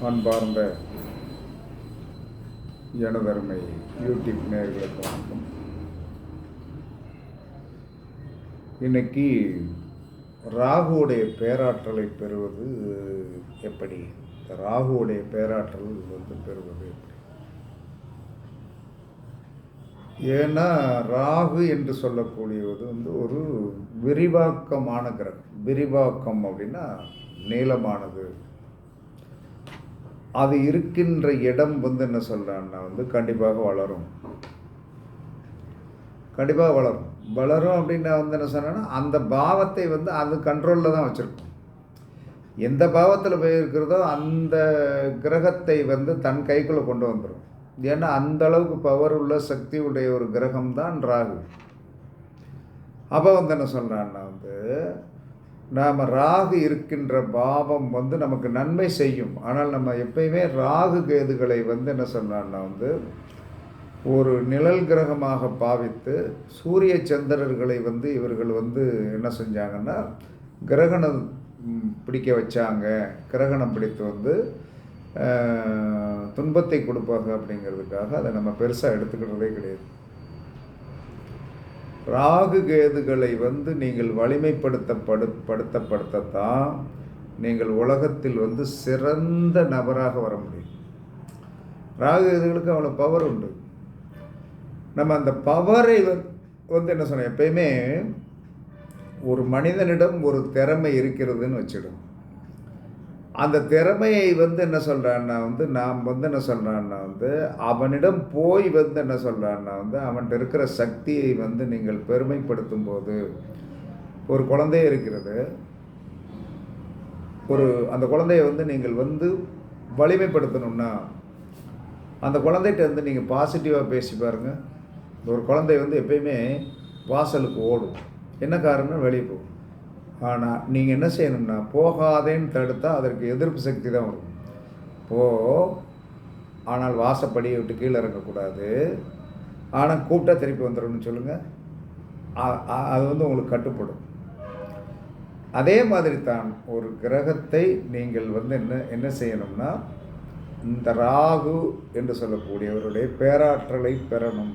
அன்பார்ந்த எனதருமை யூடியூப் நேயர்களுக்கு வணக்கம். இன்னைக்கு ராகுவுடைய பேராற்றலை பெறுவது எப்படி, ராகுவுடைய பேராற்றல் பெறுவது எப்படி? ஏன்னா ராகு என்று சொல்லக்கூடியது ஒரு விரிவாக்கமான கிரகம். விரிவாக்கம் அப்படின்னா நீளமானது. அது இருக்கின்ற இடம் என்ன சொல்கிறான்னா கண்டிப்பாக வளரும். கண்டிப்பாக வளரும். வளரும் அப்படின்னா என்ன சொன்னா அந்த பாவத்தை அது கண்ட்ரோலில் தான் வச்சுருக்கும். எந்த பாவத்தில் போயிருக்கிறதோ அந்த கிரகத்தை தன் கைக்குள்ளே கொண்டு வந்துடும். ஏன்னா அந்த அளவுக்கு பவர் உள்ள சக்தி உடைய ஒரு கிரகம் தான் ராகு. அப்போ என்ன சொல்கிறான்னா நாம் ராகு இருக்கின்ற பாவம் நமக்கு நன்மை செய்யும். ஆனால் நம்ம எப்பயுமே ராகு கேதுகளை என்ன சொன்னான்னா ஒரு நிழல் கிரகமாக பாவித்து சூரிய சந்திரர்களை இவர்கள் என்ன செஞ்சாங்கன்னா கிரகணம் பிடிக்க வச்சாங்க. கிரகணம் பிடித்து துன்பத்தை கொடுப்பாங்க அப்படிங்கிறதுக்காக அதை நம்ம பெருசாக எடுத்துக்கிட்டதே கிடையாது. ராகு கேதுகளை நீங்கள் வலிமைப்படுத்தத்தான் நீங்கள் உலகத்தில் சிறந்த நபராக வர முடியும். ராகு கேதுகளுக்கு அவ்வளோ பவர் உண்டு. நம்ம அந்த பவரை என்ன சொன்ன, எப்பயுமே ஒரு மனிதனிடம் ஒரு திறமை இருக்கிறதுன்னு வச்சிடும். அந்த திறமையை என்ன சொல்கிறான்னா நாம் என்ன சொல்கிறான்னா அவனிடம் போய் என்ன சொல்கிறான்னா அவன்கிட்ட இருக்கிற சக்தியை நீங்கள் பெருமைப்படுத்தும் போது, ஒரு குழந்தைய இருக்கிறது, அந்த குழந்தைய நீங்கள் வலிமைப்படுத்தணும்னா அந்த குழந்தைகிட்ட நீங்கள் பாசிட்டிவாக பேசி பாருங்கள். ஒரு குழந்தை எப்பயுமே வாசலுக்கு ஓடும். என்ன காரணம்? வெளியே போகும். ஆனால் நீங்கள் என்ன செய்யணும்னா போகாதேன்னு தடுத்தால் அதற்கு எதிர்ப்பு சக்தி தான் வரும். ஆனால் வாசப்படியை விட்டு கீழே இறங்கக்கூடாது. ஆனால் கூப்பிட்டா திருப்பி வந்துடணும்னு சொல்லுங்கள். அது உங்களுக்கு கட்டுப்படும். அதே மாதிரி தான் ஒரு கிரகத்தை நீங்கள் என்ன செய்யணும்னா இந்த ராகு என்று சொல்லக்கூடியவருடைய பேராற்றலை பெறணும்.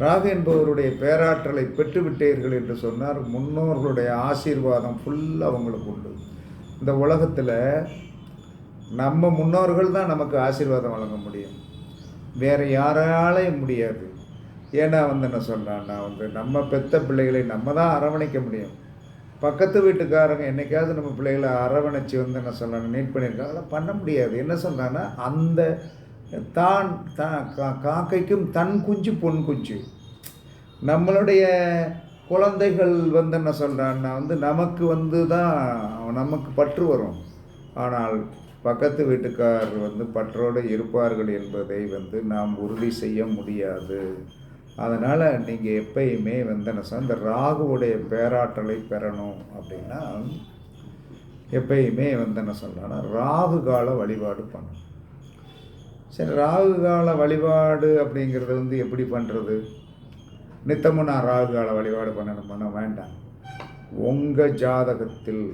ராகு என்பவருடைய பேராற்றலை பெற்றுவிட்டீர்கள் என்று சொன்னார், முன்னோர்களுடைய ஆசீர்வாதம் ஃபுல்லாக அவங்களுக்கு உண்டு. இந்த உலகத்தில் நம்ம முன்னோர்கள் தான் நமக்கு ஆசீர்வாதம் வழங்க முடியும், வேறு யாராலையும் முடியாது. ஏன்னா என்ன சொன்னான்னா நம்ம பெத்த பிள்ளைகளை நம்ம தான் அரவணைக்க முடியும். பக்கத்து வீட்டுக்காரங்க என்றைக்காவது நம்ம பிள்ளைகளை அரவணைச்சி என்ன சொல்கிறாங்க, நீட் பண்ணியிருக்காங்க, அதெல்லாம் பண்ண முடியாது. என்ன சொல்கிறாங்கன்னா அந்த காக்கைக்கும் தன் குஞ்சு பொன் குஞ்சு. நம்மளுடைய குழந்தைகள் என்ன சொல்கிறான்னா நமக்கு தான் நமக்கு பற்று வரும். ஆனால் பக்கத்து வீட்டுக்கார் பற்றோடு இருப்பார்கள் என்பதை நாம் உறுதி செய்ய முடியாது. அதனால் நீங்கள் எப்பயுமே இந்த ராகுவுடைய பேராற்றலை பெறணும் அப்படின்னா எப்பயுமே என்ன சொல்கிறான்னா ராகு கால வழிபாடு பண்ணணும். சரி, ராகு கால வழிபாடு அப்படிங்கிறது எப்படி பண்ணுறது? நித்தமும் நான் ராகு கால வழிபாடு பண்ணணும்னா வேண்டாம். உங்கள் ஜாதகத்தில்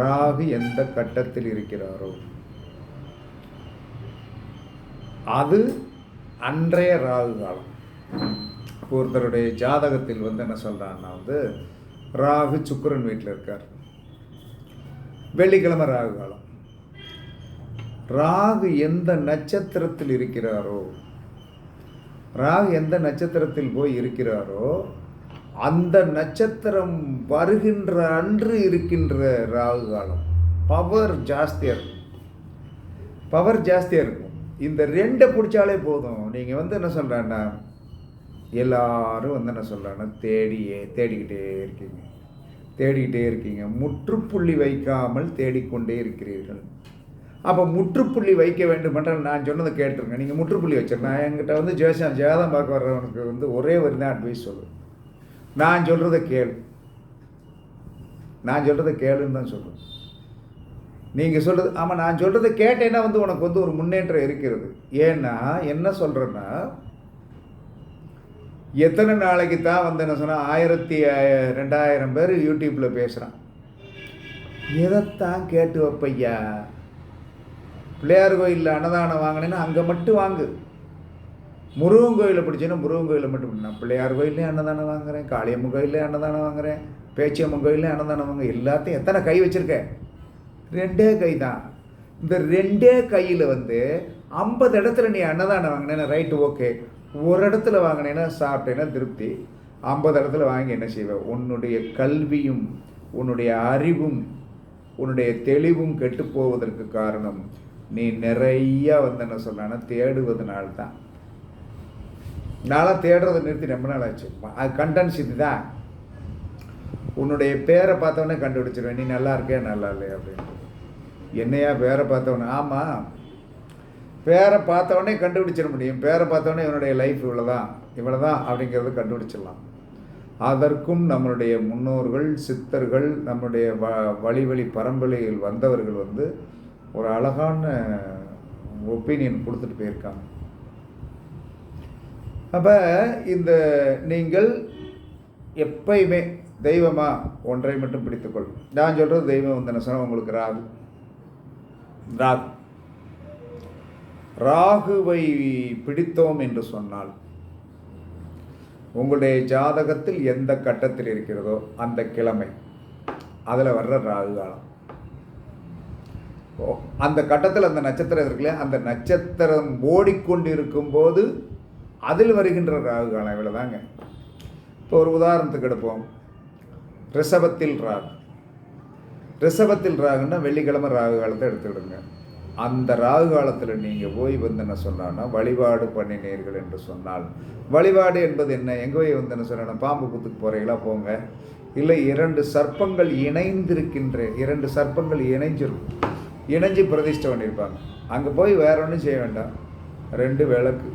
ராகு எந்த கட்டத்தில் இருக்கிறாரோ அது அன்றைய ராகு காலம். ஒருத்தருடைய ஜாதகத்தில் என்ன சொல்கிறான்னா ராகு சுக்கிரன் வீட்டில் இருக்கார், வெள்ளிக்கிழமை ராகு காலம். ராகு எந்த நட்சத்திரத்தில் இருக்கிறாரோ, ராகு எந்த நட்சத்திரத்தில் போய் இருக்கிறாரோ அந்த நட்சத்திரம் வருகின்ற அன்று இருக்கின்ற ராகு காலம் பவர் ஜாஸ்தியாக இருக்கும். இந்த ரெண்டை பிடிச்சாலே போதும். நீங்கள் என்ன சொல்கிறேன்னா எல்லாரும் என்ன சொல்கிறாங்கன்னா தேடிக்கிட்டே இருக்கீங்க, முற்றுப்புள்ளி வைக்காமல் தேடிக்கொண்டே இருக்கிறீர்கள். அப்போ முற்றுப்புள்ளி வைக்க வேண்டும் என்றால் நான் சொன்னதை கேட்டுருங்க. நீங்கள் முற்றுப்புள்ளி வச்சிருங்க. நான் என்கிட்ட ஜாதகம் பார்க்க வர்றவனுக்கு ஒரே ஒரு தான் அட்வைஸ் சொல்லுவேன், நான் சொல்கிறத கேளுன்னு தான் சொல்லுவேன். நீங்கள் சொல்கிறது ஆமாம், நான் சொல்கிறத கேட்டேன்னா உனக்கு ஒரு முன்னேற்றம் இருக்கிறது. ஏன்னா என்ன சொல்கிறேன்னா எத்தனை நாளைக்கு தான் என்ன சொன்னால் 1000 2000 பேர் யூடியூப்பில் பேசுகிறான். எதைத்தான் கேட்டு வைப்பையா? பிள்ளையார் கோயிலில் அன்னதானம் வாங்கினேன்னா அங்கே மட்டும் வாங்கு. முருகன் கோயிலை பிடிச்சேன்னா முருகன் கோயிலில் மட்டும். நான் பிள்ளையார் கோயிலையும் அன்னதானம் வாங்குறேன், காளியம்மன் கோயிலையும் அன்னதானம் வாங்குறேன், பேச்சியம்மன் கோயிலையும் அன்னதானம் வாங்க. எல்லாத்தையும் எத்தனை கை வச்சுருக்கேன்? 2 கை தான். இந்த 2 கையில் 50 இடத்துல நீ அன்னதானம் வாங்கினேன்னா ரைட்டு, ஓகே. ஒரு இடத்துல வாங்கினேன்னா சாப்பிட்டேன்னா திருப்தி. 50 இடத்துல வாங்கி என்ன செய்வேன்? உன்னுடைய கல்வியும் உன்னுடைய அறிவும் உன்னுடைய தெளிவும் கெட்டு போவதற்கு காரணம் நீ நிறையா என்ன சொன்னா தேடுவதனால்தான். நான்லாம் தேடுறதை நிறுத்தி ரொம்ப நாள் ஆச்சு. அது கண்டென்ஸ் இது தான். உன்னுடைய பேரை பார்த்தவொடனே கண்டுபிடிச்சிருவேன், நீ நல்லா இருக்கே நல்லா இல்லையா அப்படின்ட்டு. என்னையா பேரை பார்த்தவொடனே? ஆமாம், பேரை பார்த்தவொடனே கண்டுபிடிச்சிட முடியும். பேரை பார்த்தவொடனே இவனுடைய லைஃப் இவ்வளோதான் அப்படிங்கிறத கண்டுபிடிச்சிடலாம். அதற்கும் நம்மளுடைய முன்னோர்கள் சித்தர்கள் நம்முடைய வழி பரம்பரையில் வந்தவர்கள் ஒரு அழகான ஒப்பீனியன் கொடுத்துட்டு போயிருக்காங்க. அப்போ இந்த நீங்கள் எப்பயுமே தெய்வமாக ஒன்றை மட்டும் பிடித்துக்கொள். நான் சொல்கிறது தெய்வம் என்ன சொன்னால் உங்களுக்கு ராகுவை பிடித்தோம் என்று சொன்னால் உங்களுடைய ஜாதகத்தில் எந்த கட்டத்தில் இருக்கிறதோ அந்த கிழமை அதில் வர்ற ராகு காலம். அந்த கட்டத்தில் அந்த நட்சத்திரம் இருக்குல்ல, அந்த நட்சத்திரம் ஓடிக்கொண்டு இருக்கும்போது அதில் வருகின்ற ராகு காலம். இவ்வளோதாங்க. இப்போ ஒரு உதாரணத்துக்கு எடுப்போம். ரிஷபத்தில் ராகுன்னா வெள்ளிக்கிழமை ராகு காலத்தை எடுத்துக்கிடுங்க. அந்த ராகு காலத்தில் நீங்கள் போய் என்ன சொன்னான்னா வழிபாடு பண்ணினீர்கள் என்று சொன்னால், வழிபாடு என்பது என்ன? எங்கே போய் என்ன சொன்னா பாம்பு புத்துக்கு போகிறீங்களா போங்க. இல்லை 2 சர்ப்பங்கள் இணைந்திருக்கின்ற 2 சர்ப்பங்கள் இணைஞ்சு பிரதிஷ்டை பண்ணியிருப்பாங்க. அங்கே போய் வேற ஒன்றும் செய்ய வேண்டாம். 2 விளக்கு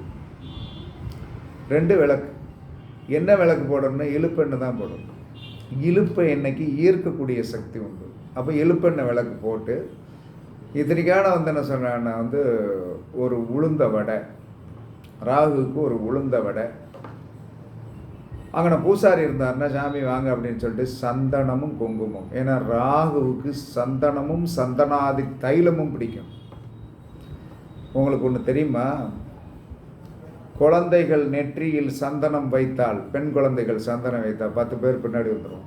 என்ன விளக்கு போடணும்னா இழுப்பெண்ணெய் தான் போடணும். இழுப்பை எண்ணெய்க்கு ஈர்க்கக்கூடிய சக்தி உண்டு. அப்போ இழுப்பெண்ணெய் விளக்கு போட்டு இத்தனைக்கான என்ன சொன்னா ஒரு உளுந்த வடை, ராகுவுக்கு ஒரு உளுந்த வடை. அங்கே பூசாரி இருந்தாருன்னா சாமி வாங்க அப்படின்னு சொல்லிட்டு சந்தனமும் குங்குமம். ஏன்னா ராகுவுக்கு சந்தனமும் சந்தனாதி தைலமும் பிடிக்கும். உங்களுக்கு ஒன்று தெரியுமா? குழந்தைகள் நெற்றியில் சந்தனம் வைத்தால், பெண் குழந்தைகள் சந்தனம் வைத்தால் 10 பேர் பின்னாடி வந்துடும்.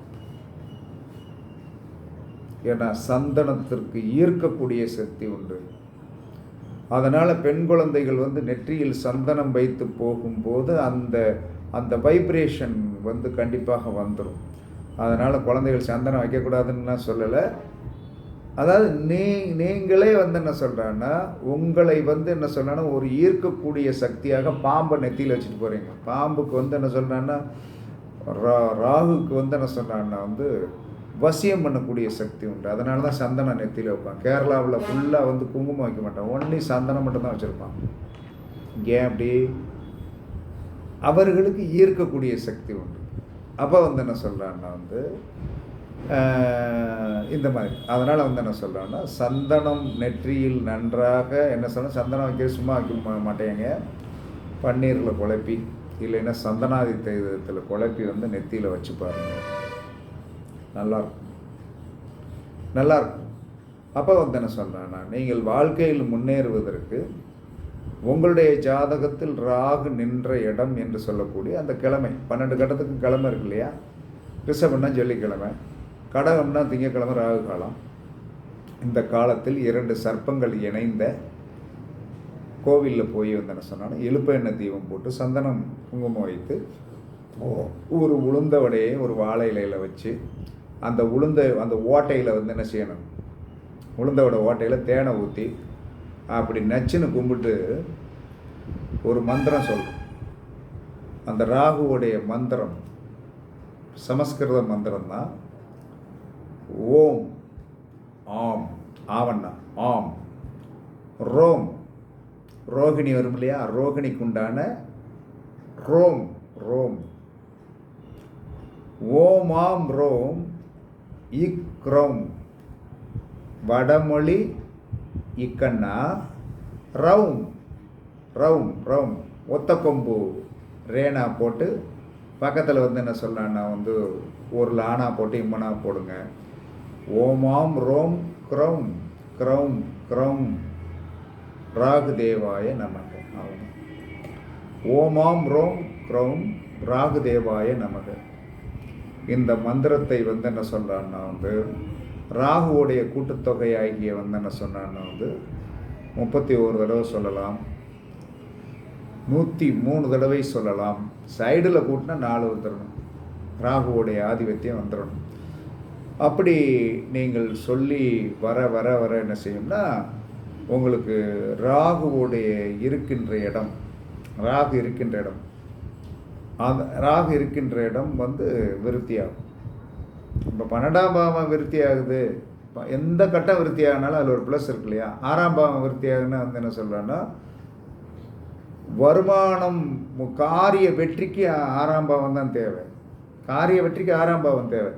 ஏன்னா சந்தனத்திற்கு ஈர்க்கக்கூடிய சக்தி உண்டு. அதனால் பெண் குழந்தைகள் நெற்றியில் சந்தனம் வைத்து போகும்போது அந்த வைப்ரேஷன் கண்டிப்பாக வந்துடும். அதனால் குழந்தைகள் சந்தனம் வைக்கக்கூடாதுன்னு நான் சொல்லலை. அதாவது நீங்களே என்ன சொல்கிறான்னா உங்களை என்ன சொல்கிறான்னா ஒரு ஈர்க்கக்கூடிய சக்தியாக பாம்பை நெத்தியில் வச்சுட்டு போகிறீங்க. பாம்புக்கு என்ன சொல்கிறான்னா ராகுக்கு என்ன சொல்கிறான்னா வசியம் பண்ணக்கூடிய சக்தி உண்டு. அதனால தான் சந்தனம் நெத்தியில் வைப்பான். கேரளாவில் ஃபுல்லாக குங்குமம் வைக்க மாட்டான், ஒன்லி சந்தனம் மட்டும்தான் வச்சுருப்பான். ஏன் அப்படி? அவர்களுக்கு ஈர்க்கக்கூடிய சக்தி உண்டு. அப்போ என்ன சொல்கிறான்னா இந்த மாதிரி. அதனால் என்ன சொல்கிறான்னா சந்தனம் நெற்றியில் நன்றாக என்ன சொல்ல, சந்தனம் வைக்க சும்மா வைக்க மாட்டேங்க, பன்னீரில் குழப்பி இல்லைன்னா சந்தனாதி தைலத்தில் குழப்பி நெத்தியில் வச்சு பாருங்கள், நல்லாயிருக்கும். அப்போ என்ன சொல்கிறேன்னா நீங்கள் வாழ்க்கையில் முன்னேறுவதற்கு உங்களுடைய ஜாதகத்தில் ராகு நின்ற இடம் என்று சொல்லக்கூடிய அந்த கிழமை, 12 கட்டத்துக்கு கிழமை இருக்கு இல்லையா? ரிஷபம்னா வெள்ளிக்கிழமை, கடகம்னா திங்கக்கிழமை ராகு காலம். இந்த காலத்தில் 2 சர்ப்பங்கள் இணைந்த கோவிலில் போய் என்ன சொன்னாலும் இழுப்ப எண்ணெய் தீபம் போட்டு சந்தனம் குங்குமம் வைத்து ஒரு உளுந்த வடையை ஒரு வாழை இலையில் வச்சு அந்த ஓட்டையில் என்ன செய்யணும், உளுந்த வடை ஓட்டையில் தேனை ஊற்றி அப்படி நச்சுன்னு கும்பிட்டு ஒரு மந்திரம் சொல்லும். அந்த ராகுவோடைய மந்திரம் சமஸ்கிருத மந்திரம் தான். ஓம் ஆம், ஆவண்ணா ஆம், ரோம், ரோகிணி வரும் இல்லையா, ரோகிணிக்கு உண்டான ரோம், ஓம் ஆம் ரோம் இக்ரோம், வடமொழி இக்கண்ணா, ரவும் ஒத்த கொம்பு ரேனா போட்டு பக்கத்தில் என்ன சொல்லலான்னா ஒரு லானா போட்டு இம்மனா போடுங்க. ஓமாம் ரோம் க்ரௌம் க்ரௌம் க்ரௌம் ராகு தேவாய நமக. ஓமாம் ரோம் க்ரௌம் ராகு தேவாய நமக. இந்த மந்திரத்தை என்ன சொல்கிறான்னா ராகுவோடைய கூட்டுத்தொகை ஆகிய என்ன சொன்னான்னா 31 தடவை சொல்லலாம், 103 தடவை சொல்லலாம். சைடில் கூட்டினா 4 வந்துடணும். ராகுவோடைய ஆதிபத்தியம் வந்துடணும். அப்படி நீங்கள் சொல்லி வர வர வர என்ன செய்யும்னா உங்களுக்கு ராகுவோடைய இருக்கின்ற இடம், ராகு இருக்கின்ற இடம், அந்த ராகு இருக்கின்ற இடம் விருத்தியாகும். இப்போ 12ஆம் பாவம் விருத்தி ஆகுது, எந்த கட்டம் விருத்தி ஆகினாலும் அதில் ஒரு ப்ளஸ் இருக்கு இல்லையா. 6ஆம் பாவம் விருத்தி ஆகுதுன்னா என்ன சொல்கிறேன்னா வருமானம், காரிய வெற்றிக்கு 6ஆம் பாவம் தான் தேவை. காரிய வெற்றிக்கு 6ஆம் பாவம் தேவை.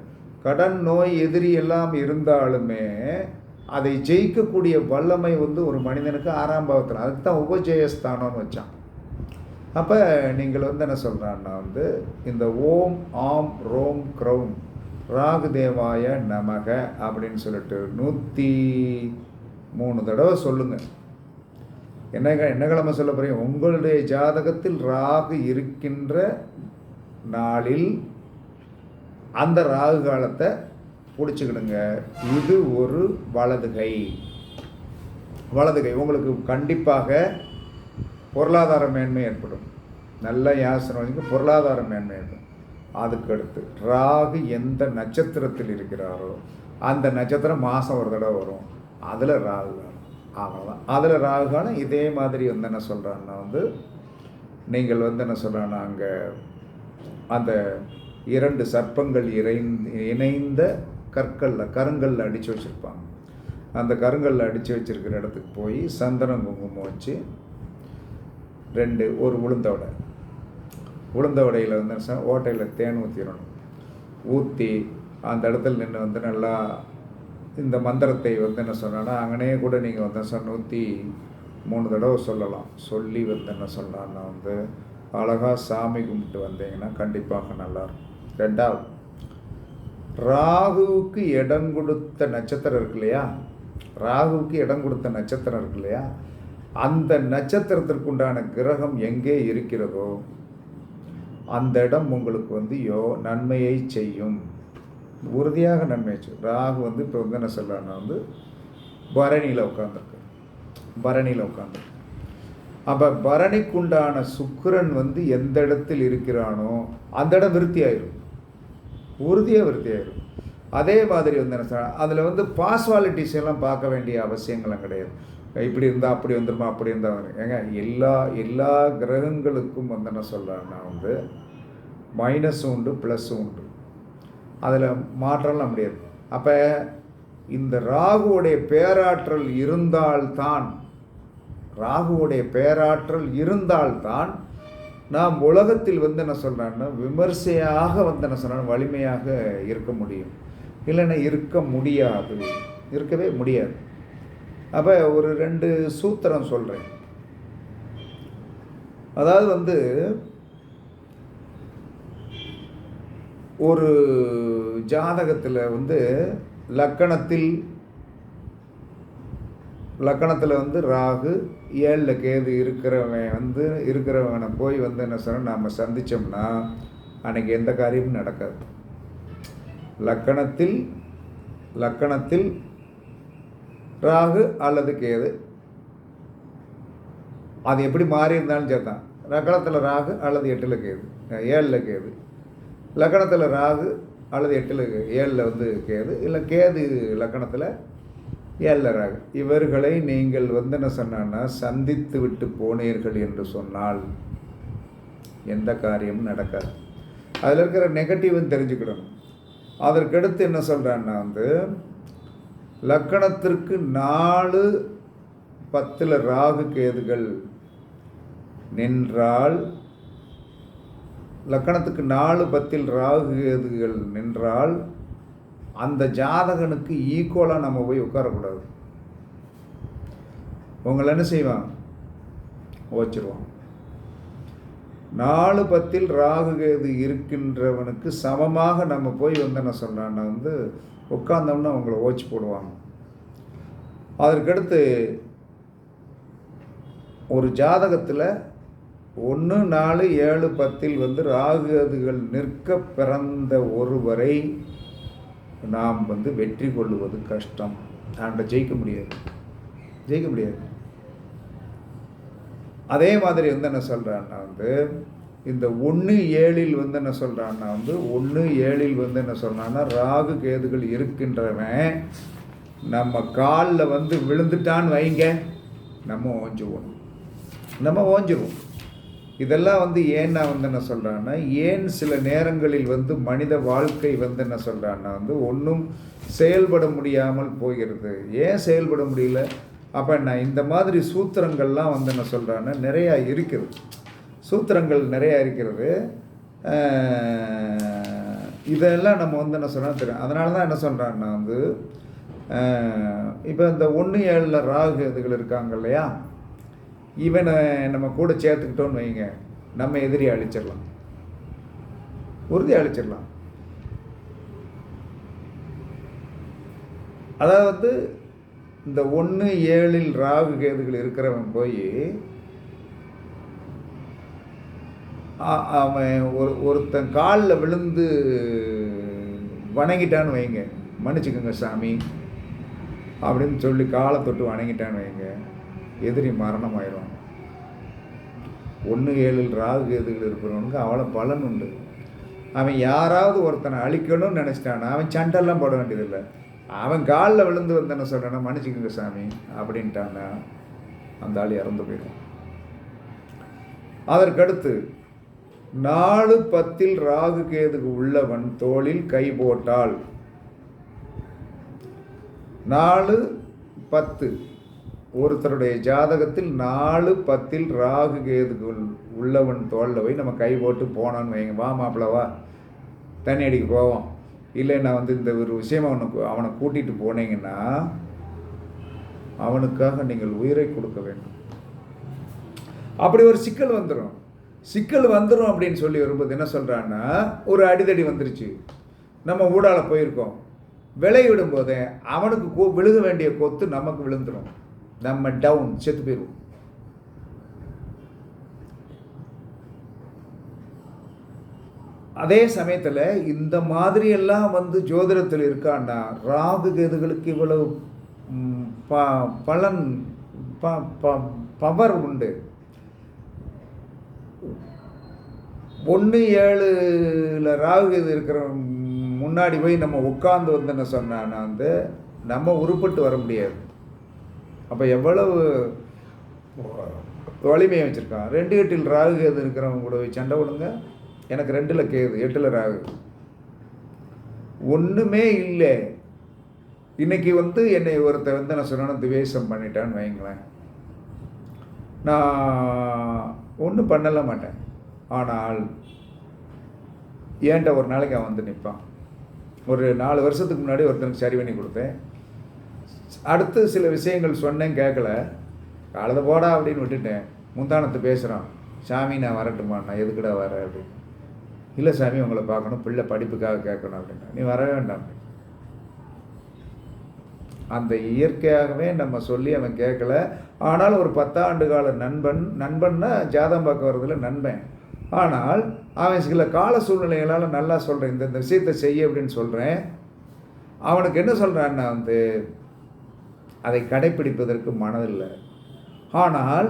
கடன், நோய், எதிரி எல்லாம் இருந்தாலுமே அதை ஜெயிக்கக்கூடிய வல்லமை ஒரு மனிதனுக்கு 6ஆம் பாவத்தில். அதுக்கு தான் உபஜெயஸ்தானம்னு வச்சான். அப்போ நீங்கள் என்ன சொல்கிறான்னா இந்த ஓம் ஆம் ரோம் க்ரௌம் ராகு தேவாய நமக அப்படின்னு சொல்லிட்டு 103 தடவை சொல்லுங்கள். என்ன கிழமை சொல்ல போகிறீங்க? உங்களுடைய ஜாதகத்தில் ராகு இருக்கின்ற நாளில் அந்த ராகு காலத்தை பிடிச்சிக்கிடுங்க. இது ஒரு வலதுகை. உங்களுக்கு கண்டிப்பாக பொருளாதார மேன்மை ஏற்படும். நல்ல யாசனம் பொருளாதார மேன்மை ஏற்படும். அதுக்கடுத்து ராகு எந்த நட்சத்திரத்தில் இருக்கிறாரோ அந்த நட்சத்திரம் மாதம் ஒரு தடவை வரும், அதில் ராகு காலம். அவ்வளோதான். அதில் ராகு காலம். இதே மாதிரி என்ன சொல்கிறான்னா நீங்கள் என்ன சொல்கிறான்னா அங்கே அந்த 2 சர்ப்பங்கள் இணைந்த கருங்கல்ல அடித்து வச்சுருப்பாங்க. அந்த கருங்கல்ல அடித்து வச்சுருக்கிற இடத்துக்கு போய் சந்தனம் குங்குமம் வச்சு 2 ஒரு உளுந்த வடையில் ஓட்டையில் தேன் ஊற்றிடணும். ஊற்றி அந்த இடத்துல நின்று நல்லா இந்த மந்திரத்தை என்ன சொன்னான்னா அங்கனே கூட நீங்கள் 103 தடவை சொல்லலாம். சொல்லி என்ன சொன்னான்னா அழகாக சாமி கும்பிட்டு வந்தீங்கன்னா கண்டிப்பாக நல்லாயிருக்கும். 2வது, ராகுவுக்கு இடம் கொடுத்த நட்சத்திரம் இருக்கு இல்லையா, ராகுவுக்கு இடம் கொடுத்த நட்சத்திரம் இருக்கு இல்லையா, அந்த நட்சத்திரத்திற்குண்டான கிரகம் எங்கே இருக்கிறதோ அந்த இடம் உங்களுக்கு நன்மையை செய்யும். உறுதியாக நன்மை செய்யும். ராகு இப்போ என்ன சொல்கிறான்னா பரணியில் உட்காந்துருக்கு. அப்போ பரணிக்குண்டான சுக்கிரன் எந்த இடத்தில் இருக்கிறானோ அந்த இடம் விருத்தி ஆயிரும், உறுதியாக விருத்தி ஆயிரும். அதே மாதிரி என்ன சொல்கிறாங்க, அதில் பாஸ்வாலிட்டிஸ் எல்லாம் பார்க்க வேண்டிய அவசியங்களும் கிடையாது. இப்படி இருந்தால் அப்படி வந்துருமா, அப்படி இருந்தால் ஏங்க எல்லா கிரகங்களுக்கும் என்ன சொல்கிறாங்கன்னா மைனஸும் உண்டு ப்ளஸ்ஸும் உண்டு. அதில் மாற்றம்லாம் முடியாது. அப்போ இந்த ராகுவோடைய பேராற்றல் இருந்தால்தான் நாம் உலகத்தில் என்ன சொல்கிறேன்னா விமர்சையாக என்ன சொல்கிறேன் வலிமையாக இருக்க முடியும். இல்லைன்னா இருக்கவே முடியாது. அப்போ ஒரு 2 சூத்திரம் சொல்கிறேன். அதாவது ஒரு ஜாதகத்தில் லக்கணத்தில் ராகு 7ல் கேது இருக்கிறவனை போய் என்ன சொல்ல நாம் சந்தித்தோம்னா அன்றைக்கி எந்த காரியமும் நடக்காது. லக்கணத்தில் ராகு அல்லது கேது, அது எப்படி மாறி இருந்தாலும் சேர்த்தான். லக்கணத்தில் ராகு அல்லது 8ல் கேது, 7ல் கேது, லக்கணத்தில் ராகு அல்லது 7ல் கேது, இல்லை கேது லக்கணத்தில் 7ல் ராகு. இவர்களை நீங்கள் என்ன சொன்னான்னா சந்தித்து விட்டு போனீர்கள் என்று சொன்னால் எந்த காரியமும் நடக்காது. அதில் இருக்கிற நெகட்டிவ்னு தெரிஞ்சுக்கிடணும். அதற்கடுத்து என்ன சொல்கிறான்னா லக்கணத்திற்கு 4, 10ல் ராகு கேதுகள் நின்றால், லக்கணத்துக்கு 4, 10ல் ராகு கேதுகள் நின்றால் அந்த ஜாதகனுக்கு ஈக்குவலாக நம்ம போய் உட்காரக்கூடாது. உங்களை என்ன செய்வான்? ஓச்சிருவான். 4 10 ராகு கேது இருக்கின்றவனுக்கு சமமாக நம்ம போய் வந்து என்ன சொல்கிறான்னா வந்து உட்கார்ந்தோம்னா அவங்கள ஓச்சு போடுவாங்க. அதற்கடுத்து ஒரு ஜாதகத்தில் 1 4 7 10 வந்து ராகு கேதுகள் நிற்க பிறந்த ஒருவரை நாம் வந்து வெற்றி கொள்ளுவது கஷ்டம். அவன்கிட்ட ஜெயிக்க முடியாது. அதே மாதிரி வந்து என்ன சொல்கிறான்னா வந்து இந்த 1 7 வந்து என்ன சொல்கிறான்னா வந்து 1 7 வந்து என்ன சொல்கிறான்னா ராகு கேதுகள் இருக்கின்றவன் நம்ம காலில் வந்து விழுந்துட்டான்னு வைங்க, நம்ம ஓஞ்சிருவோம். இதெல்லாம் வந்து ஏன்னா வந்து என்ன சொல்கிறான்னா, ஏன் சில நேரங்களில் வந்து மனித வாழ்க்கை வந்து என்ன சொல்கிறான்னா வந்து ஒன்றும் செயல்பட முடியாமல் போகிறது. ஏன் செயல்பட முடியல? அப்போ நான் இந்த மாதிரி சூத்திரங்கள்லாம் வந்து என்ன சொல்கிறான்னா நிறையா இருக்குது. சூத்திரங்கள் நிறையா இருக்கிறது. இதெல்லாம் நம்ம வந்து என்ன சொல்கிறோம் தெரியும். அதனால தான் என்ன சொல்கிறான்னா வந்து இப்போ இந்த 1 7 ராகு இதுகள் இருக்காங்க இல்லையா, இவனை நம்ம கூட சேர்த்துக்கிட்டோன்னு வைங்க, நம்ம எதிரியை அழிச்சிடலாம், உறுதியாக அழிச்சிடலாம். அதாவது இந்த 1 7 ராகு கேதுகள் இருக்கிறவன் போய் அவன் ஒருத்தன் காலில் விழுந்து வணங்கிட்டான்னு வைங்க, மன்னிச்சுக்கோங்க சாமி அப்படின்னு சொல்லி காலை தொட்டு வணங்கிட்டான்னு வைங்க, எதிரி மரணம் ஆயிடும். 1 7 ராகு கேதுகள் இருக்கிறவனுக்கு அவ்வளோ பலன் உண்டு. அவன் யாராவது ஒருத்தனை அழிக்கணும்னு நினச்சிட்டானா அவன் சண்டெல்லாம் போட வேண்டியதில்லை. அவன் காலில் விழுந்து வந்து என்ன சொல்கிறான்னா மன்னிச்சுக்கோங்க சாமி அப்படின்ட்டானா அந்த ஆள் இறந்து போயிடும். அதற்கடுத்து 4 10 ராகு கேதுக்கு உள்ளவன் தோளில் கை போட்டால் 4 10 ஒருத்தருடைய ஜாதகத்தில் 4 10 ராகு கேதுகள் உள்ளவன் தோளில் போய் நம்ம கை போட்டு போனான்னு வைங்க, வா மாப்பிள்ள வா தண்ணி அடிக்க போவோம், இல்லை நான் வந்து இந்த ஒரு விஷயம் அவனை கூட்டிகிட்டு போனீங்கன்னா அவனுக்காக நீங்கள் உயிரை கொடுக்க வேண்டும். அப்படி ஒரு சிக்கல் வந்துடும் அப்படின்னு சொல்லி வரும்போது என்ன சொல்கிறான்னா, ஒரு அடிதடி வந்துருச்சு, நம்ம ஊடால போயிருக்கோம், விலை விடும்போதே அவனுக்கு விழுக வேண்டிய கொத்து நமக்கு விழுந்துடும், நம்ம டவுன் செத்து போயிடுவோம். அதே சமயத்தில் இந்த மாதிரியெல்லாம் வந்து ஜோதிடத்தில் இருக்கான்னா ராகு கேதுகளுக்கு இவ்வளவு பலன் பவர் உண்டு. 1 7 ராகு கேது இருக்கிற முன்னாடி போய் நம்ம உட்கார்ந்து வந்து என்ன சொன்னான்னா வந்து நம்ம உருப்பட்டு வர முடியாது. அப்போ எவ்வளவு வலிமையை வச்சுருக்கான். 2 8 ராகு கேது இருக்கிறவங்க கூட சண்டை விடுங்க, எனக்கு 2 கேது 8 ராகு ஒன்றுமே இல்லை. இன்றைக்கி வந்து என்னை ஒருத்தர் வந்து நான் சொன்னேன் துவேஷம் பண்ணிட்டான்னு வைங்களேன், நான் ஒன்றும் பண்ணல மாட்டேன். ஆனால் ஏன்ட்ட ஒரு நாளைக்கு அவன் வந்து நிற்பான். ஒரு 4 வருஷத்துக்கு முன்னாடி ஒருத்தனுக்கு சரி பண்ணி கொடுத்தேன். அடுத்து சில விஷயங்கள் சொன்னேன், கேட்கல, காலத்தை போடா அப்படின்னு விட்டுட்டேன். முந்தானத்து பேசுகிறான், சாமி நான் வரட்டுமா, நான் எதுக்குடா வர அப்படின்னு. இல்லை சாமி உங்களை பார்க்கணும், பிள்ளை படிப்புக்காக கேட்கணும் அப்படின்னா, நீ வர வேண்டாம். அந்த இயற்கையாகவே நம்ம சொல்லி அவன் கேட்கல. ஆனால் ஒரு 10 ஆண்டு கால நண்பன்னா ஜாதகம் பார்க்க வரதில்ல நண்பன். ஆனால் அவன் சில கால சூழ்நிலைகளால் நல்லா சொல்கிறேன், இந்த விஷயத்தை செய்ய அப்படின்னு சொல்கிறேன். அவனுக்கு என்ன சொல்கிறான்னா வந்து அதை கடைப்பிடிப்பதற்கு மனதில்லை. ஆனால்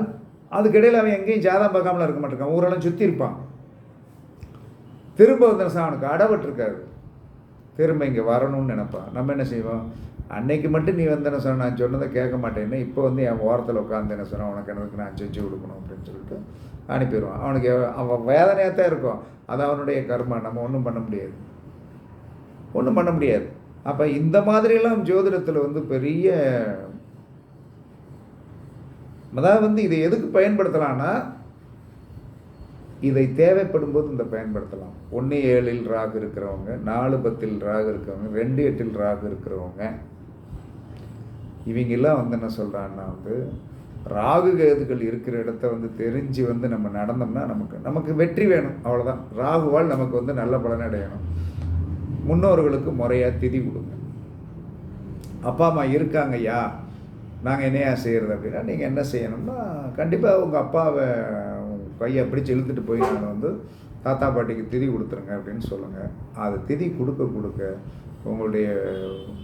அதுக்கிடையில் அவன் எங்கேயும் ஜாதகம் பார்க்காமலாம் இருக்க மாட்டேங்கான், ஊரெல்லாம் சுற்றி இருப்பான். திரும்ப வந்து அவனுக்கு அடவட்டிருக்காரு, திரும்ப இங்கே வரணும்னு நினைப்பான். நம்ம என்ன செய்வோம், அன்னைக்கு மட்டும் நீ வந்து என்ன சொன்ன, நான் சொன்னதை கேட்க மாட்டேன்னு இப்போ வந்து என் ஓரத்தில் உட்காந்து என்ன சொன்னேன், உனக்கு எனக்கு நான் செஞ்சு கொடுக்கணும் அப்படின்னு சொல்லிட்டு அனுப்பிடுவான். அவனுக்கு அவன் வேதனையாக தான் இருக்கும், அது அவனுடைய கர்மா, நம்ம ஒன்றும் பண்ண முடியாது. அப்போ இந்த மாதிரியெல்லாம் ஜோதிடத்தில் வந்து பெரிய, அதாவது வந்து இதை எதுக்கு பயன்படுத்தலான்னா, இதை தேவைப்படும் போது இந்த பயன்படுத்தலாம். 1 7 ராகு இருக்கிறவங்க, 4 10 ராகு இருக்கிறவங்க, 2 8 ராகு இருக்கிறவங்க, இவங்கெல்லாம் வந்து என்ன சொல்கிறான்னா வந்து ராகு கேதுகள் இருக்கிற இடத்த வந்து தெரிஞ்சு வந்து நம்ம நடந்தோம்னா நமக்கு வெற்றி வேணும், அவ்வளோதான். ராகுவால் நமக்கு வந்து நல்ல பலன் அடையணும். முன்னோர்களுக்கு முறையாக திதி கொடுங்க. அப்பா அம்மா இருக்காங்க ஐயா, நாங்கள் என்னையா செய்கிறது அப்படின்னா, நீங்கள் என்ன செய்யணும்னா, கண்டிப்பாக உங்கள் அப்பாவை கையை பிடிச்சி இழுத்துட்டு போய் நான் வந்து தாத்தா பாட்டிக்கு திதி கொடுத்துருங்க அப்படின்னு சொல்லுங்கள். அது திதி கொடுக்க உங்களுடைய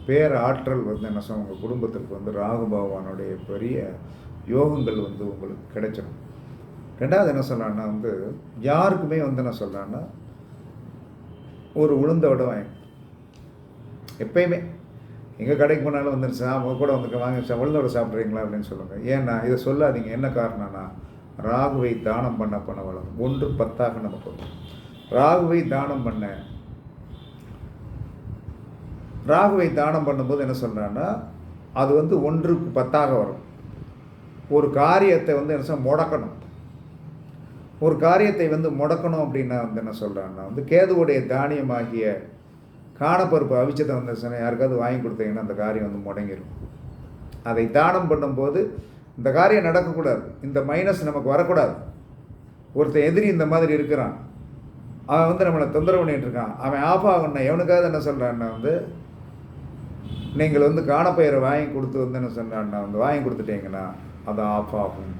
பேர ஆற்றல் வந்து என்ன சொல்ல, உங்கள் குடும்பத்திற்கு வந்து ராகு பகவானுடைய பெரிய யோகங்கள் வந்து உங்களுக்கு கிடைச்சிடும். ரெண்டாவது என்ன சொல்லலான்னா வந்து, யாருக்குமே வந்து என்ன சொல்லலான்னா, ஒரு உளுந்த வடை வாங்கி எப்பயுமே எங்கே கடைக்கு போனாலும் வந்துருச்சு, அவங்க கூட வந்து வாங்கி உளுந்த வடை சாப்பிட்றீங்களா அப்படின்னு சொல்லுங்கள். ஏன்னா இதை சொல்லாதீங்க. என்ன காரணம்னா, ராகுவை தானம் பண்ண வளரும். 1 10 நமக்கு வரும். ராகுவை தானம் பண்ணும்போது என்ன சொல்கிறான்னா, அது வந்து 1க்கு 10 வரும். ஒரு காரியத்தை வந்து என்ன முடக்கணும். ஒரு காரியத்தை வந்து முடக்கணும் அப்படின்னா வந்து என்ன சொல்கிறான்னா வந்து, கேதுவுடைய தானியமாகிய காணப்பருப்பு அவிச்சதை வந்து யாருக்காவது வாங்கி கொடுத்தீங்கன்னா அந்த காரியம் வந்து முடங்கிடும். அதை தானம் பண்ணும்போது இந்த காரியம் நடக்கக்கூடாது, இந்த மைனஸ் நமக்கு வரக்கூடாது. ஒருத்தன் எதிரி இந்த மாதிரி இருக்கிறான், அவன் வந்து நம்மளை தொந்தரவு பண்ணிகிட்டு இருக்கான், அவன் ஆஃப் ஆகணும்னா எவனுக்காவது என்ன சொல்கிறான்னா வந்து, நீங்கள் வந்து காணப்பயிரை வாங்கி கொடுத்து வந்து என்ன சொன்னான்னா வந்து வாங்கி கொடுத்துட்டீங்கன்னா அது ஆஃப் ஆகும்.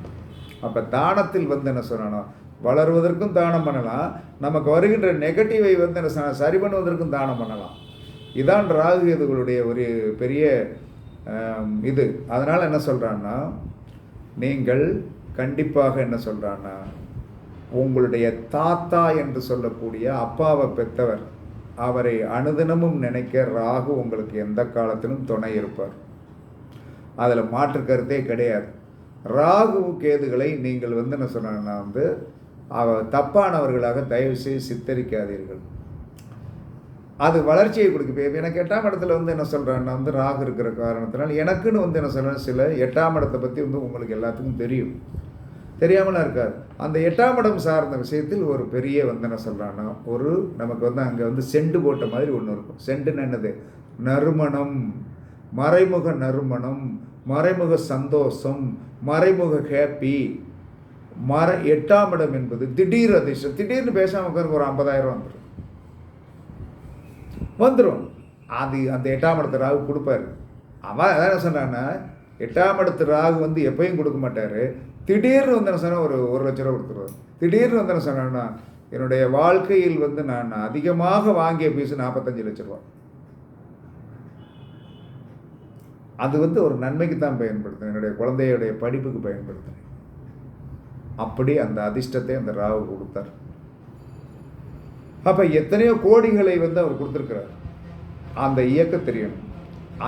அப்போ தானத்தில் வந்து என்ன சொல்லணும், வளருவதற்கும் தானம் பண்ணலாம், நமக்கு வருகின்ற நெகட்டிவை வந்து என்ன சரி பண்ணுவதற்கும் தானம் பண்ணலாம். இதான் ராகு கேதுகளுடைய ஒரு பெரிய இது. அதனால் என்ன சொல்கிறான்னா, நீங்கள் கண்டிப்பாக என்ன சொல்கிறான்னா, உங்களுடைய தாத்தா என்று சொல்லக்கூடிய அப்பாவை பெற்றவர், அவரை அனுதினமும் நினைக்க ராகு உங்களுக்கு எந்த காலத்திலும் துணை இருப்பார். அதில் மாற்று கருத்தே கிடையாது. ராகு கேதுகளை நீங்கள் வந்து என்ன சொன்னா வந்து தப்பானவர்களாக தயவு செய்து சித்தரிக்காதீர்கள். அது வளர்ச்சியை கொடுக்க. எனக்கு 8ஆம் இடத்துல வந்து என்ன சொல்கிறேன்னா வந்து ராகு இருக்கிற காரணத்தினால் எனக்குன்னு வந்து என்ன சொல்கிறேன், சில 8ஆம் இடத்தை பற்றி வந்து உங்களுக்கு எல்லாத்துக்கும் தெரியும், தெரியாமலாம் இருக்காது. அந்த 8ஆம் இடம் சார்ந்த விஷயத்தில் ஒரு பெரிய வந்து என்ன சொல்கிறான்னா, ஒரு நமக்கு வந்து அங்கே வந்து செண்டு போட்ட மாதிரி ஒன்று இருக்கும். செண்டுன்னு என்னது, நறுமணம், மறைமுக நறுமணம், மறைமுக சந்தோஷம், மறைமுக ஹேப்பி. 8ஆம் இடம் என்பது திடீர் அதிர்ஷ்டம். திடீர்னு பேசாமல் ஒரு 50,000 வந்துடும். அது அந்த 8ஆம் இடத்து ராகு கொடுப்பாரு. அவன் என்ன சொன்னான்னா, 8ஆம் இடத்து ராகு வந்து எப்பயும் கொடுக்க மாட்டார். திடீர்னு வந்து என்ன சொன்னால் ஒரு 1,00,000 ரூபா கொடுத்துருவார். திடீர்னு வந்து என்ன சொன்னான்னா, என்னுடைய வாழ்க்கையில் வந்து நான் அதிகமாக வாங்கிய பீஸு 45 லட்ச ரூபா. அது வந்து ஒரு நன்மைக்கு தான் பயன்படுத்தும், என்னுடைய குழந்தையுடைய படிப்புக்கு பயன்படுத்தும். அப்படி அந்த அதிர்ஷ்டத்தை அந்த ராகு கொடுத்தார். அப்போ எத்தனையோ கோடிகளை வந்து அவர் கொடுத்துருக்கிறார். அந்த இயக்க தெரியணும்.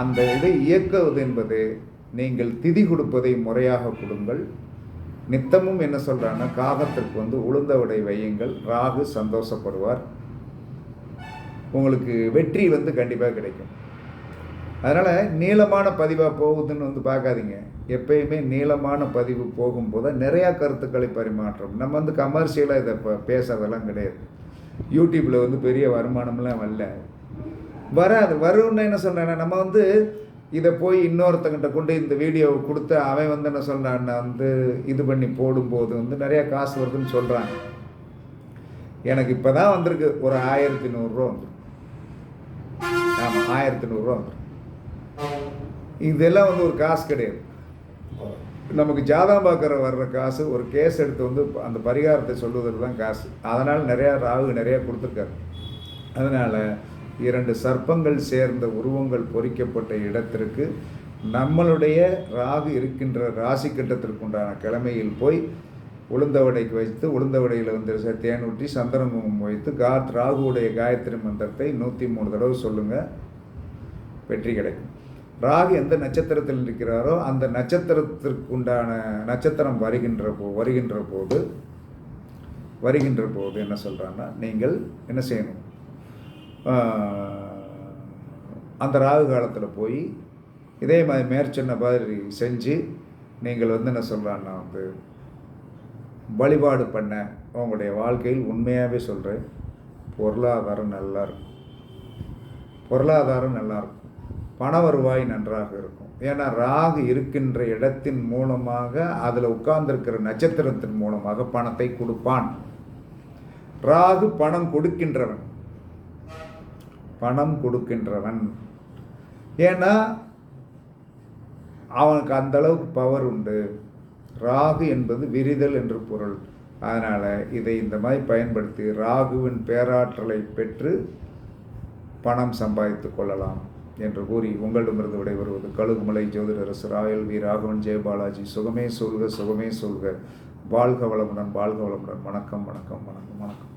அந்த இதை இயக்குவது என்பது, நீங்கள் திதி கொடுப்பதை முறையாக கொடுங்கள். நித்தமும் என்ன சொல்கிறான்னா, காகத்திற்கு வந்து உளுந்த வடை வையுங்கள். ராகு சந்தோஷப்படுவார். உங்களுக்கு வெற்றி வந்து கண்டிப்பாக கிடைக்கும். அதனால் நீளமான பதிவாக போகுதுன்னு வந்து பார்க்காதீங்க. எப்பயுமே நீளமான பதிவு போகும்போது நிறையா கருத்துக்களை பரிமாற்றம். நம்ம வந்து கமர்ஷியலாக இதை பேசுறதெல்லாம் கிடையாது. யூடியூப்பில் வந்து பெரிய வருமானம்லாம் வராது. வரும்னு என்ன சொல்கிறேன்னா, நம்ம வந்து இதை போய் இன்னொருத்தங்கிட்ட கொண்டு இந்த வீடியோவை கொடுத்து அவன் வந்து என்ன சொல்கிறான்னா வந்து இது பண்ணி போடும்போது வந்து நிறையா காசு வருதுன்னு சொல்கிறாங்க. எனக்கு இப்போ தான் வந்திருக்கு ஒரு 1100 ரூபா வந்துடும். ஆமாம், 1100 ரூபா வந்துடும். இதெல்லாம் வந்து ஒரு காசு கிடையாது. நமக்கு ஜாதகம் பார்க்குற வர்ற காசு, ஒரு கேஸ் எடுத்து வந்து அந்த பரிகாரத்தை சொல்வதற்கு தான் காசு. அதனால் நிறையா ராகு நிறையா கொடுத்துருக்காரு. அதனால் 2 சர்ப்பங்கள் சேர்ந்த உருவங்கள் பொறிக்கப்பட்ட இடத்திற்கு நம்மளுடைய ராகு இருக்கின்ற ராசி கட்டத்திற்குண்டான கிழமையில் போய் உளுந்த வடைக்கு வைத்து, உளுந்த வடையில் வந்து தேன் ஊற்றி சந்தனமும் வைத்து ராகுவுடைய காயத்ரி மந்திரத்தை 103 தடவை சொல்லுங்கள், வெற்றி கிடைக்கும். ராகு எந்த நட்சத்திரத்தில் இருக்கிறாரோ அந்த நட்சத்திரத்திற்குண்டான நட்சத்திரம் வருகின்ற போது என்ன சொல்கிறான்னா, நீங்கள் என்ன செய்யணும், அந்த ராகு காலத்தில் போய் இதே மாதிரி மேற்சொன்ன மாதிரி செஞ்சு நீங்கள் வந்து என்ன சொல்கிறான்னா வந்து வழிபாடு பண்ண உங்களுடைய வாழ்க்கையில் உண்மையாகவே சொல்கிறேன், பொருளாதாரம் நல்லாயிருக்கும். பண வருவாய் நன்றாக இருக்கும். ஏன்னா ராகு இருக்கின்ற இடத்தின் மூலமாக, அதில் உட்கார்ந்திருக்கிற நட்சத்திரத்தின் மூலமாக பணத்தை கொடுப்பான். ராகு பணம் கொடுக்கின்றவன், பணம் கொடுக்கின்றவன். ஏன்னா அவனுக்கு அந்த அளவுக்கு பவர் உண்டு. ராகு என்பது விரிதல் என்று பொருள். அதனால் இதை இந்த மாதிரி பயன்படுத்தி ராகுவின் பேராற்றலை பெற்று பணம் சம்பாதித்து கொள்ளலாம் என்று கூறி உங்களிடமிருந்து விடைபெறுவது கழுகுமலை ஜோதிடரசு ராயல் வி ராகவன் ஜெயபாலாஜி. சுகமே சொல்க, சுகமே சொல்க. வாழ்க வளமுடன், வாழ்க வளமுடன். வணக்கம், வணக்கம், வணக்கம், வணக்கம்.